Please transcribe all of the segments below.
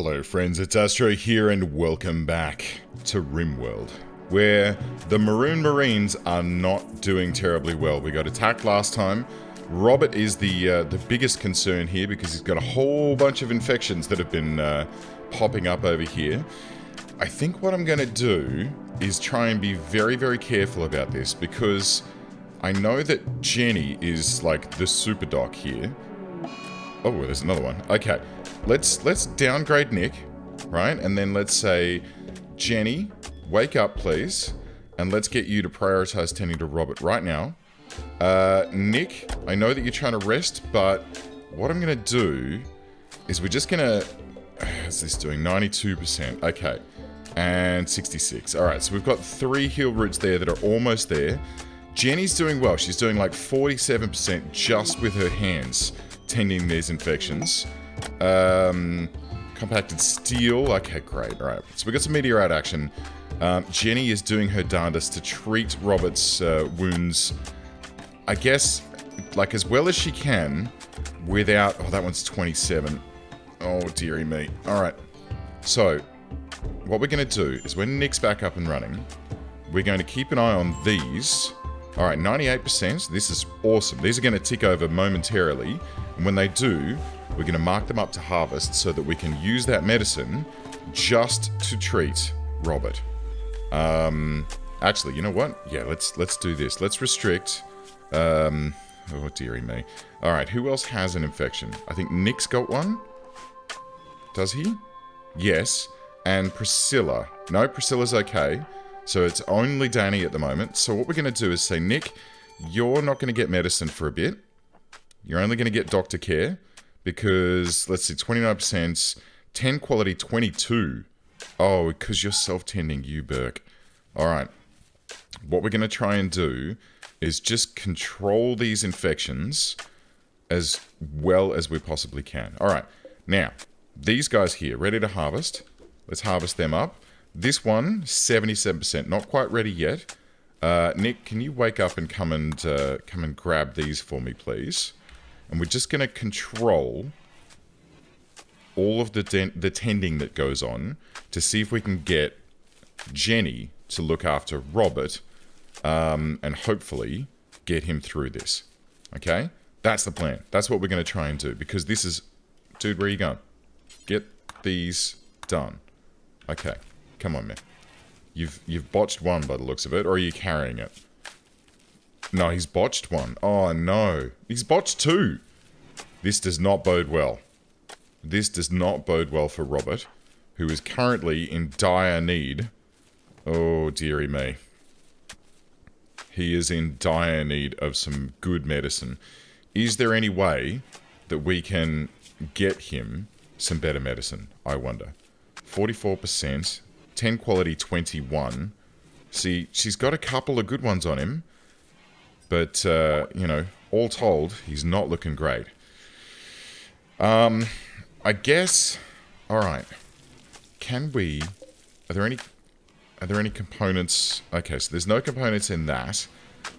Hello friends, it's Astro here and welcome back to Rimworld, where the Maroon Marines are not doing terribly well. We got attacked last time. Robert is the biggest concern here because he's got a whole bunch of infections that have been popping up over here. I think what I'm going to do is try and be very, very careful about this because I know that Jenny is like the super doc here. Oh, there's another one. Okay, let's downgrade Nick, right? And then let's say, Jenny, wake up, please. And let's get you to prioritize tending to Robert right now. Nick, I know that you're trying to rest, but what I'm going to do is we're just going to... How's this doing? 92%. Okay. And 66. Alright, so we've got 3 heal routes there that are almost there. Jenny's doing well. She's doing like 47% just with her hands tending these infections. Compacted steel. Okay, great. Alright, so we got some meteorite action. Jenny is doing her darndest to treat Robert's wounds, I guess, like as well as she can without... Oh, that one's 27. Oh, dearie me. Alright, so what we're going to do is when Nick's back up and running, we're going to keep an eye on these. Alright, 98%. This is awesome. These are going to tick over momentarily. And when they do, we're going to mark them up to harvest so that we can use that medicine just to treat Robert. Actually, you know what? Yeah, let's do this. Let's restrict... oh, dearie me. Alright, who else has an infection? I think Nick's got one. Does he? Yes. And Priscilla. No, Priscilla's okay. So it's only Danny at the moment. So what we're going to do is say, Nick, you're not going to get medicine for a bit. You're only going to get doctor care. Because, let's see, 29%, 10 quality, 22. Oh, because you're self-tending, you Burke. Alright. What we're going to try and do is just control these infections as well as we possibly can. Alright. Now, these guys here, ready to harvest. Let's harvest them up. This one, 77%, not quite ready yet. Nick, can you wake up and come and grab these for me, please? And we're just going to control all of the tending that goes on to see if we can get Jenny to look after Robert and hopefully get him through this. Okay? That's the plan. That's what we're going to try and do because this is... Dude, where are you going? Get these done. Okay. Come on, man. You've botched one by the looks of it, or are you carrying it? No, he's botched one. Oh, no. He's botched 2. This does not bode well. This does not bode well for Robert, who is currently in dire need. Oh, dearie me. He is in dire need of some good medicine. Is there any way that we can get him some better medicine, I wonder? 44%, 10 quality, 21. See, she's got a couple of good ones on him. But, you know, all told, he's not looking great. I guess... Alright. Can we... Are there any components... Okay, so there's no components in that.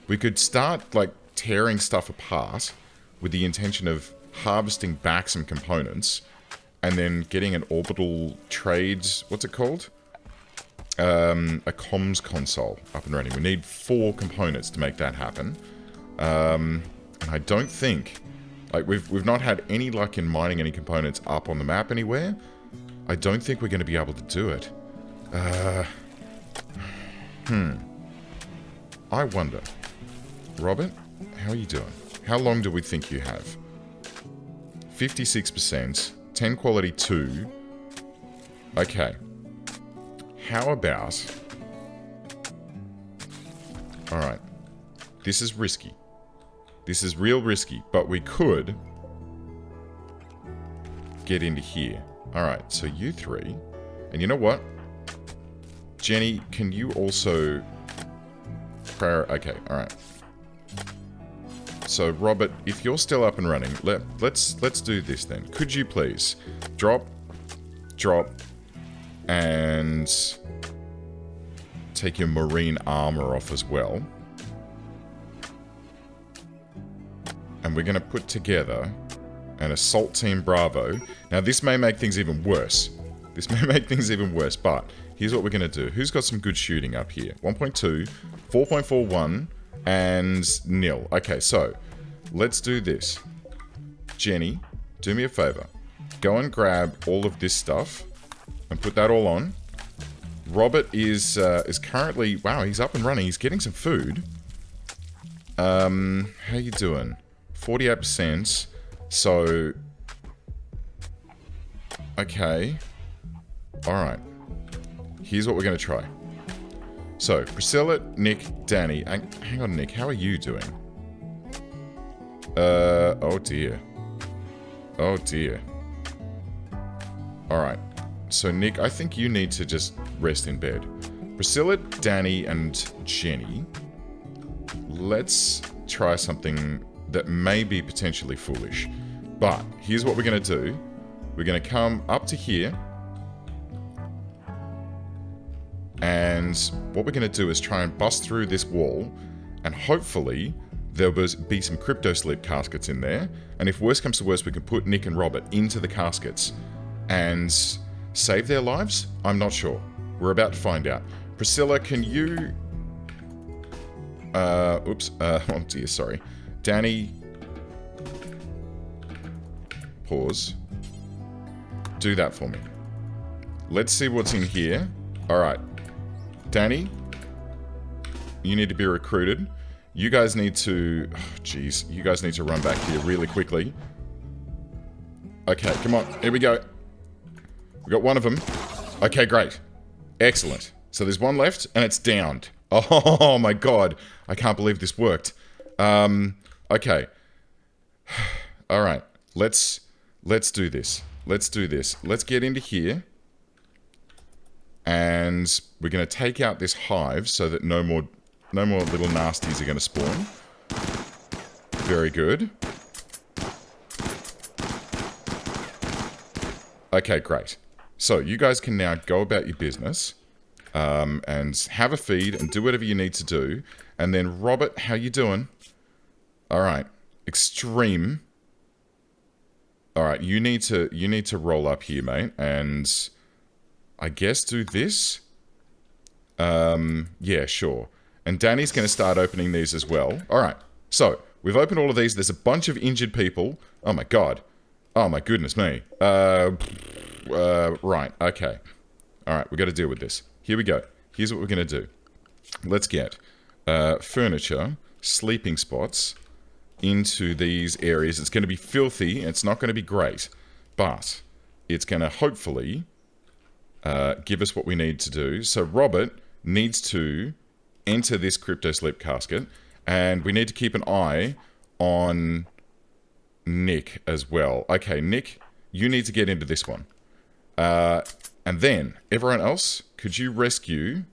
We could start, like, tearing stuff apart with the intention of harvesting back some components and then getting an orbital trade... What's it called? A comms console up and running. We need 4 components to make that happen. And I don't think... Like, we've not had any luck in mining any components up on the map anywhere. I don't think we're going to be able to do it. I wonder. Robert, how are you doing? How long do we think you have? 56%. 10 quality 2. Okay. How about... Alright. This is risky. This is real risky, but we could get into here. Alright, so you 3. And you know what? Jenny, can you also... Okay, alright. So, Robert, if you're still up and running, let's do this then. Could you please drop, and take your marine armor off as well. And we're going to put together an assault team Bravo. Now, this may make things even worse. This may make things even worse, but here's what we're going to do. Who's got some good shooting up here? 1.2, 4.41, and nil. Okay, so let's do this. Jenny, do me a favor. Go and grab all of this stuff and put that all on. Robert is currently... Wow, he's up and running. He's getting some food. How you doing? 48%. So... Okay. Alright. Here's what we're going to try. So, Priscilla, Nick, Danny. Hang on, Nick. How are you doing? Oh dear. Oh dear. Alright. So, Nick, I think you need to just rest in bed. Priscilla, Danny, and Jenny. Let's try something that may be potentially foolish. But, here's what we're going to do. We're going to come up to here. And what we're going to do is try and bust through this wall. And hopefully, there'll be some crypto sleep caskets in there. And if worse comes to worse, we can put Nick and Robert into the caskets. And save their lives? I'm not sure. We're about to find out. Priscilla, can you... oops. Oh dear, sorry. Danny... Pause. Do that for me. Let's see what's in here. Alright. Danny, you need to be recruited. You guys need to... Oh, jeez. You guys need to run back here really quickly. Okay, come on. Here we go. We got one of them. Okay, great. Excellent. So there's one left, and it's downed. Oh my god. I can't believe this worked. Okay. Alright. Let's do this. Let's do this. Let's get into here. And we're going to take out this hive so that no more little nasties are going to spawn. Very good. Okay, great. So, you guys can now go about your business. And have a feed and do whatever you need to do. And then, Robert, how you doing? Alright. Extreme. Alright, you need to roll up here, mate. And I guess do this. Yeah, sure. And Danny's going to start opening these as well. Alright, so, we've opened all of these. There's a bunch of injured people. Oh my god. Oh my goodness me. Right, okay. Alright, we've got to deal with this. Here we go. Here's what we're going to do. Let's get furniture, sleeping spots into these areas. It's going to be filthy. It's not going to be great. But it's going to hopefully give us what we need to do. So Robert needs to enter this crypto sleep casket. And we need to keep an eye on Nick as well. Okay, Nick, you need to get into this one. And then, everyone else, could you rescue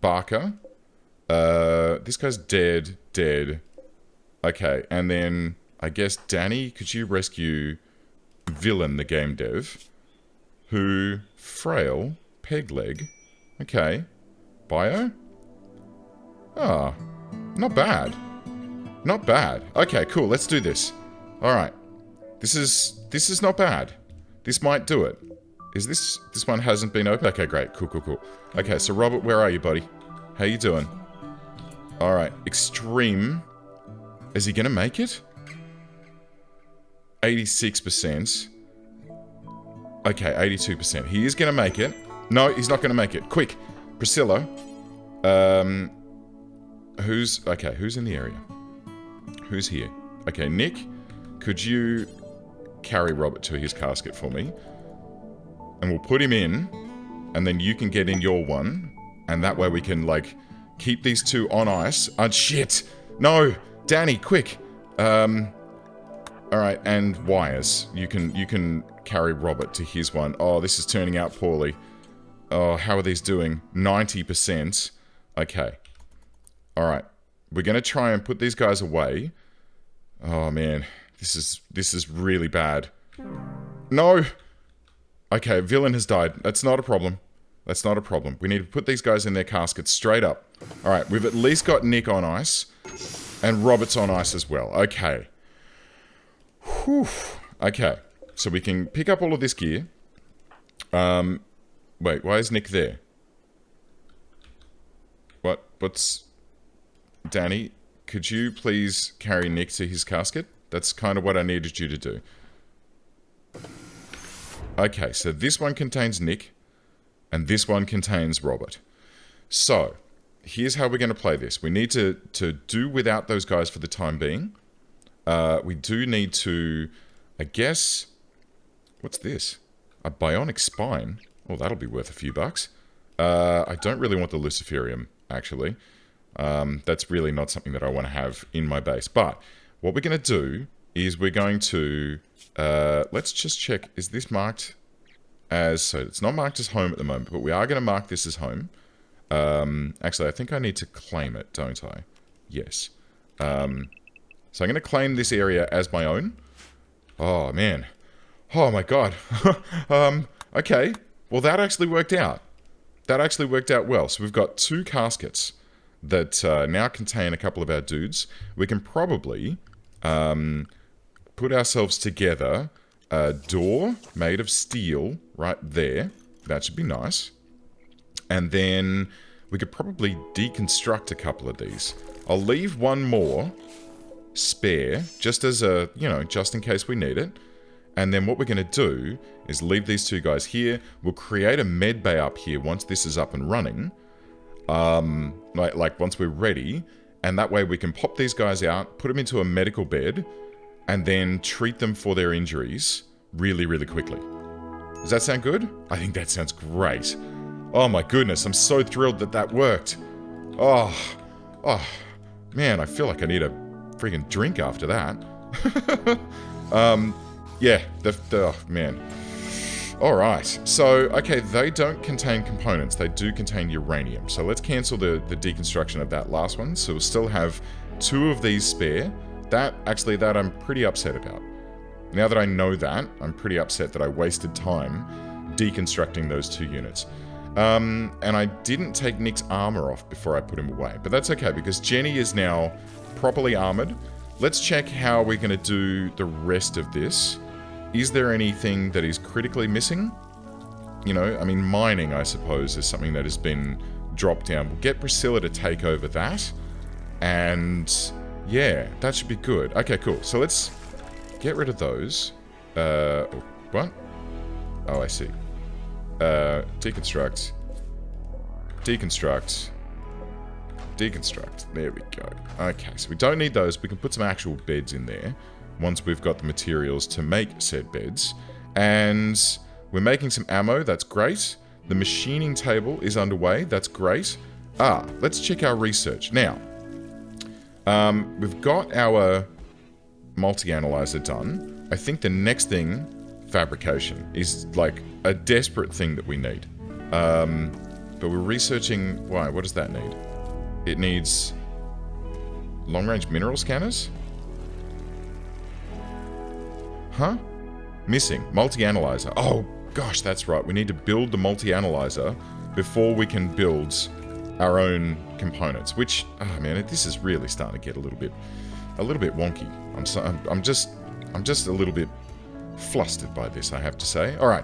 Barker? This guy's dead. Okay, and then, I guess, Danny, could you rescue Villain, the game dev? Who, frail, peg leg. Okay. Bio? Ah, not bad. Not bad. Okay, cool, let's do this. Alright. This is not bad. This might do it. Is this one hasn't been opened? Okay, great. Cool. Okay, so Robert, where are you, buddy? How you doing? Alright, extreme. Is he gonna make it? 86%. Okay, 82%. He is gonna make it. No, he's not gonna make it. Quick, Priscilla. Who's in the area? Who's here? Okay, Nick, could you carry Robert to his casket for me? And we'll put him in, and then you can get in your one, and that way we can, like, keep these two on ice. Oh, shit! No! Danny, quick! Alright, and wires. You can carry Robert to his one. Oh, this is turning out poorly. Oh, how are these doing? 90%. Okay. Alright. We're gonna try and put these guys away. Oh, man. This is really bad. No! Okay, Villain has died. That's not a problem. That's not a problem. We need to put these guys in their caskets straight up. Alright, we've at least got Nick on ice. And Robert's on ice as well. Okay. Whew. Okay. So we can pick up all of this gear. Wait, why is Nick there? What's... Danny, could you please carry Nick to his casket? That's kind of what I needed you to do. Okay, so this one contains Nick, and this one contains Robert. So, here's how we're going to play this. We need to do without those guys for the time being. We do need to, I guess... What's this? A bionic spine? Oh, that'll be worth a few bucks. I don't really want the Luciferium, actually. That's really not something that I want to have in my base. But what we're going to do is we're going to... let's just check. Is this marked as... So it's not marked as home at the moment, but we are going to mark this as home. Actually, I think I need to claim it, don't I? Yes. So I'm going to claim this area as my own. Oh, man. Oh, my God. Okay. Well, that actually worked out. That actually worked out well. So we've got 2 caskets that now contain a couple of our dudes. We can probably put ourselves together a door made of steel right there. That should be nice. And then we could probably deconstruct a couple of these. I'll leave one more spare, just as a, you know, just in case we need it. And then what we're going to do is leave these 2 guys here. We'll create a med bay up here once this is up and running. Like once we're ready. And that way we can pop these guys out, put them into a medical bed, and then treat them for their injuries really, really quickly. Does that sound good? I think that sounds great. Oh my goodness, I'm so thrilled that that worked. Oh, man, I feel like I need a freaking drink after that. Yeah, oh, man. Alright, so, okay, they don't contain components. They do contain uranium. So let's cancel the deconstruction of that last one. So we'll still have 2 of these spare. That I'm pretty upset about. Now that I know that, I'm pretty upset that I wasted time deconstructing those 2 units. And I didn't take Nick's armor off before I put him away. But that's okay, because Jenny is now properly armored. Let's check how we're going to do the rest of this. Is there anything that is critically missing? You know, I mean, mining, I suppose, is something that has been dropped down. We'll get Priscilla to take over that. And, yeah, that should be good. Okay, cool. So let's get rid of those. What? Oh, I see. Deconstruct. Deconstruct. Deconstruct. There we go. Okay, so we don't need those. We can put some actual beds in there once we've got the materials to make said beds. And we're making some ammo. That's great. The machining table is underway. That's great. Let's check our research. Now, we've got our multi-analyzer done. I think the next thing, fabrication, is like a desperate thing that we need. But we're researching... Why? What does that need? It needs long-range mineral scanners? Huh? Missing. Multi-analyzer. Oh, gosh, that's right. We need to build the multi-analyzer before we can build our own components. Which, oh man, this is really starting to get a little bit wonky. I'm just a little bit flustered by this, I have to say. All right.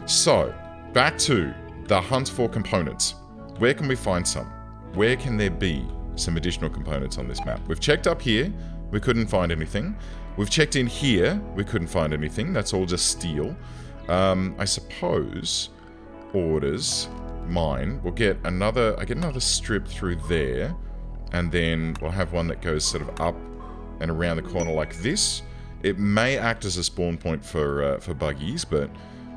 So, back to the hunt for components. Where can we find some? Where can there be some additional components on this map? We've checked up here. We couldn't find anything. We've checked in here. We couldn't find anything. That's all just steel. I suppose orders, mine. We'll get another... I get another strip through there. And then we'll have one that goes sort of up and around the corner like this. It may act as a spawn point for buggies, but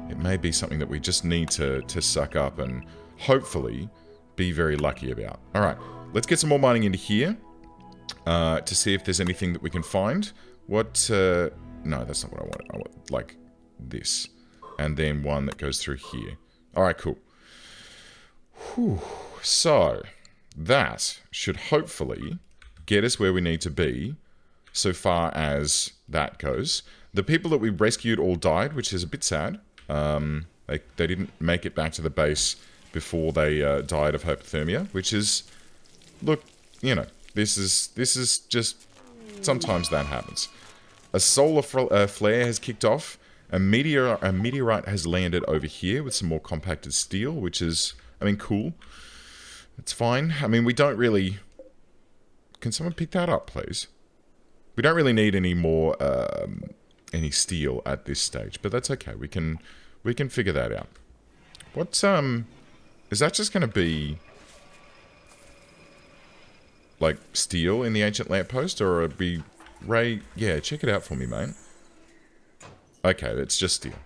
it may be something that we just need to suck up and hopefully be very lucky about. Alright, let's get some more mining into here to see if there's anything that we can find. What, no, that's not what I want. I want, like, this. And then one that goes through here. Alright, cool. Whew. So, that should hopefully get us where we need to be so far as that goes. The people that we rescued all died, which is a bit sad. They didn't make it back to the base before they died of hypothermia, which is, look, you know, this is just, sometimes that happens. A solar flare has kicked off, A meteorite has landed over here with some more compacted steel, which is, I mean, cool. It's fine. I mean, we don't really... Can someone pick that up, please? We don't really need any more, any steel at this stage, but that's okay. We can figure that out. What's, is that just going to be... like, steel in the ancient lamppost, or it'd be... Ray, yeah, check it out for me, mate. Okay, it's just steel.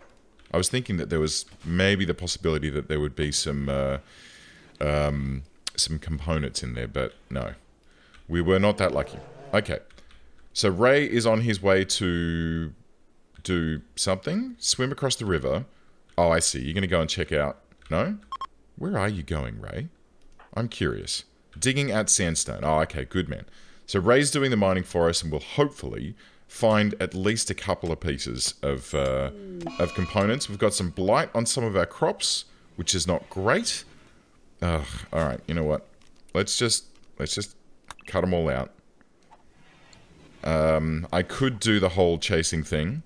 I was thinking that there was maybe the possibility that there would be some components in there, but no. We were not that lucky. Okay. So Ray is on his way to do something. Swim across the river. Oh, I see. You're going to go and check out... No? Where are you going, Ray? I'm curious. Digging at sandstone. Oh, okay. Good, man. So Ray's doing the mining for us and will hopefully find at least a couple of pieces of components. We've got some blight on some of our crops, which is not great. Ugh. All right. You know what? Let's just cut them all out. I could do the whole chasing thing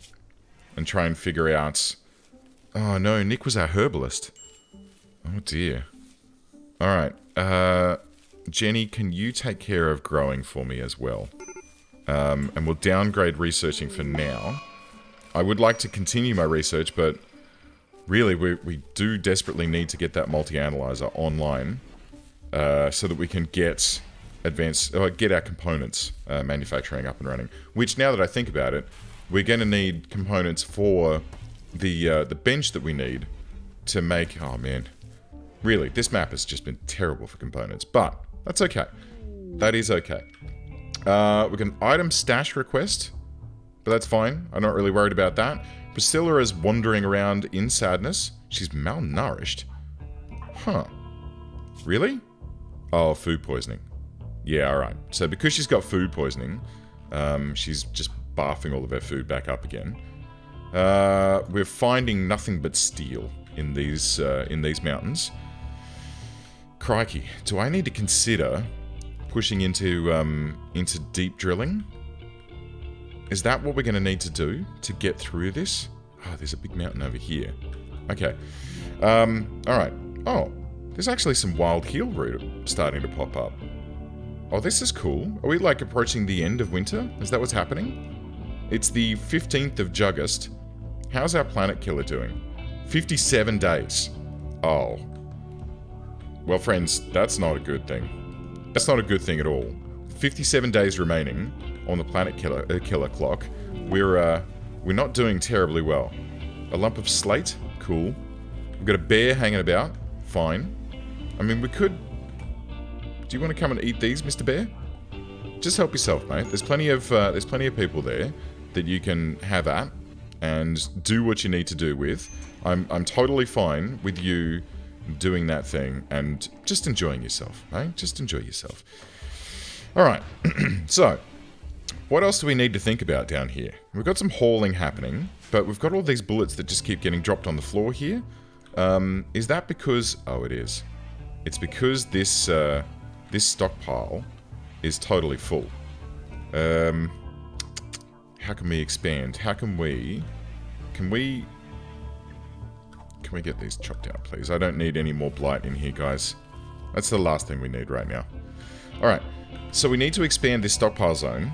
and try and figure out... Oh, no. Nick was our herbalist. Oh, dear. All right. Jenny, can you take care of growing for me as well? And we'll downgrade researching for now. I would like to continue my research, but really we do desperately need to get that multi-analyzer online so that we can get get our components manufacturing up and running. Which, now that I think about it, we're going to need components for the bench that we need to make... Oh, man. Really, this map has just been terrible for components, but that's okay. That is okay. We got an item stash request, but that's fine. I'm not really worried about that. Priscilla is wandering around in sadness. She's malnourished. Huh. Really? Oh, food poisoning. Yeah, alright. So because she's got food poisoning, she's just barfing all of her food back up again. We're finding nothing but steel in these mountains. Crikey. Do I need to consider pushing into deep drilling? Is that what we're going to need to do to get through this? Oh, there's a big mountain over here. Okay. Alright. Oh, there's actually some wild heel root starting to pop up. Oh, this is cool. Are we, like, approaching the end of winter? Is that what's happening? It's the 15th of Juggust. How's our planet killer doing? 57 days. Oh. Well, friends, that's not a good thing. That's not a good thing at all. 57 days remaining on the planet killer clock. We're not doing terribly well. A lump of slate? Cool. We've got a bear hanging about. Fine. I mean, we could... Do you want to come and eat these, Mr. Bear? Just help yourself, mate. There's plenty of people there that you can have at and do what you need to do with. I'm totally fine with you doing that thing and just enjoying yourself, right? Just enjoy yourself. All right. So, what else do we need to think about down here? We've got some hauling happening, but we've got all these bullets that just keep getting dropped on the floor here. Is that because... Oh, it is. It's because this stockpile is totally full. How can we expand? How can we... Can we get these chopped out, please? I don't need any more blight in here, guys. That's the last thing we need right now. Alright, so we need to expand this stockpile zone,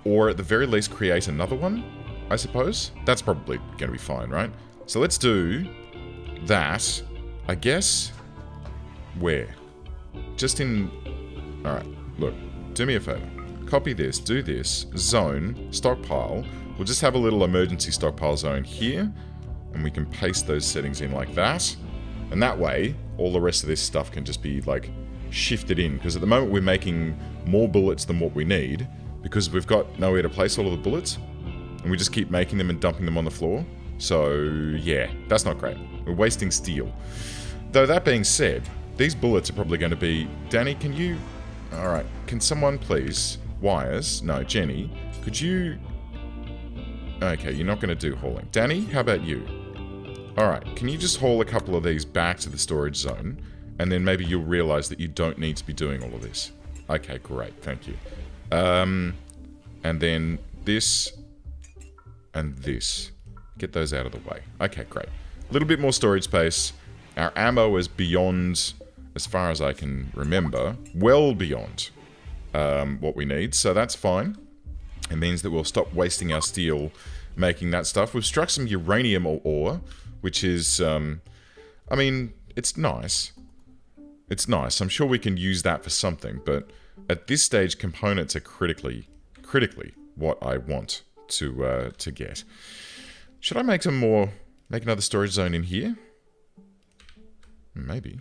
or at the very least create another one, I suppose. That's probably going to be fine, right? So let's do that, I guess. Where? Just in... Alright, look, do me a favor. Copy this, do this, zone, stockpile. We'll just have a little emergency stockpile zone here, and we can paste those settings in like that. And that way, all the rest of this stuff can just be, like, shifted in. Because at the moment, we're making more bullets than what we need, because we've got nowhere to place all of the bullets, and we just keep making them and dumping them on the floor. So, yeah, that's not great. We're wasting steel. Though, that being said, these bullets are probably going to be... Danny, can you... Alright, can someone please... Wires? No, Jenny. Could you... Okay, you're not going to do hauling. Danny, how about you? Alright, can you just haul a couple of these back to the storage zone? And then maybe you'll realize that you don't need to be doing all of this. Okay, great, thank you. And then this... And this. Get those out of the way. Okay, great. A little bit more storage space. Our ammo is beyond, as far as I can remember, well beyond what we need, so that's fine. It means that we'll stop wasting our steel making that stuff. We've struck some uranium ore, which is, I mean, it's nice. It's nice. I'm sure we can use that for something, but at this stage, components are critically what I want to get. Should I make another storage zone in here? Maybe.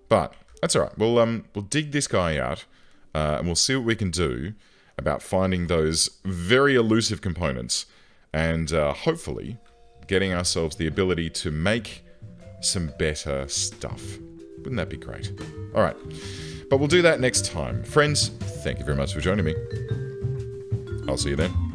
But that's all right. We'll dig this guy out, and we'll see what we can do about finding those very elusive components, and hopefully getting ourselves the ability to make some better stuff. Wouldn't that be great? All right. But we'll do that next time. Friends, thank you very much for joining me. I'll see you then.